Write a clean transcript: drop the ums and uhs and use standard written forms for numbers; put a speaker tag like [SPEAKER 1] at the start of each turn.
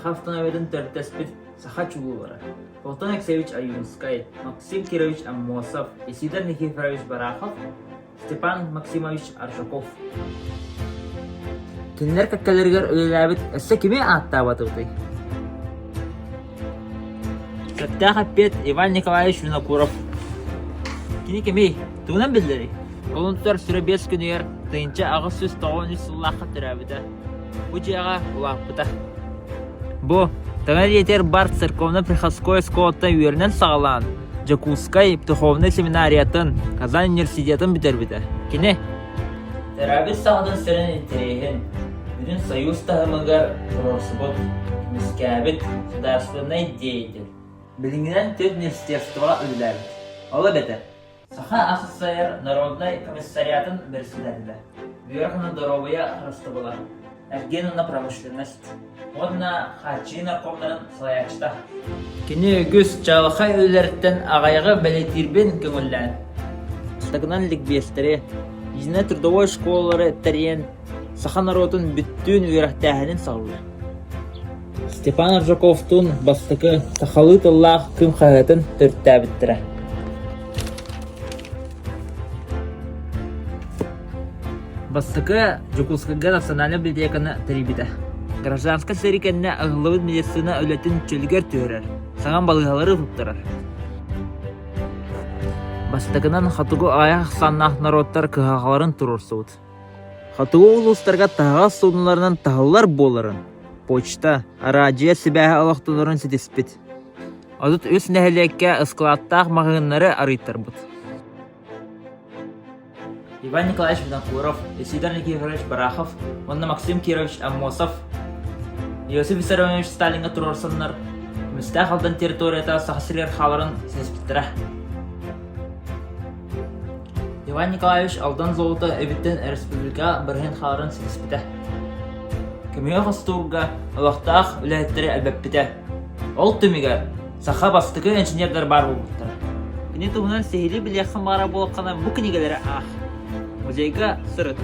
[SPEAKER 1] Сахавтан Аведен Тертеспит Сахачулора, Полтон Алексеевич Аюнскай, Максим Кирович Аммосов, Исидор Никифорович Барахов, Степан Максимович Аршаков. Кинлер каккалергер өлеләбит эссе кеме аттабатыгый. Саттаха Пет Иван Николаевич Винокуров. Кини кеме туган билдери. Колонтар сүребес күнер тыйынча агыс сүз тоғын үсіллаққа түрәбіді. Бұ жаға ұлақпыта. Бұ, таңар етер бар церковно-приходской сколаттан үйерінен сағалан Жакускай духовный семинариятын Казан университетін бітербіді. Кені? Түрәбіт сағадың сірін интерейін. Бүгін союз тағымығар тұрорсыбыт, кіміскәбіт, сударственной деятель. Білінгінен төт университетствоға үліләбіт. Олы беті. Саха АССР Народный комиссариатын берсилерді. Верхна здоровья растыбыла. Эргенна промышленность. Одна хачи наркомнарын салаячта. Кені үгіз чалықай өлерттен ағайғы бәлетирбен көңіллән. Стагнан ликбестері, изіне трудовой школалары тәрен Саха народын бүттін үйрақтәхінен сағылы. Степан Аржаковтың бастықы Сахалы тыллақ күн қағатын түрттәбіттірі. Бастықы Жукускага национальный библиотеканы терибиті. Гражданска сәрикенне ағылыбыт медицина өлетін чөлгер түрер, саған балығалары тұттырар. Бастығынан хатугу аяқ саннақ народтар кығағаларын тұрырсуыд. Хатугу ұлыстарға тағал судынларынан тағылар боларын. Почта, радио сібәғі алақтыларын сетеспет. Адыт өс нәхілекке ысқылаттақ мағынлары арыйтар бұд. Иван Николаевич Винокуров, Исидор Никифорович Барахов, онна Максим Кирович Аммосов, Иосиф Виссарионович Сталинға тұрорсынлар, мүстә қалдан территорията сақсырер қаларын сеспіттірі. Иван Николаевич алдан золыты өбіттен республика бірген қаларын сеспіті. Кемеге қастуырға ұлақтақ үләттері әлбәппіті. Ол түмеге сақа бастығы инженердар бар болуқтыр. Кені тұғынан сехили білеқін бара болыққана бұл кенегелері ақ. Музейга сырыт.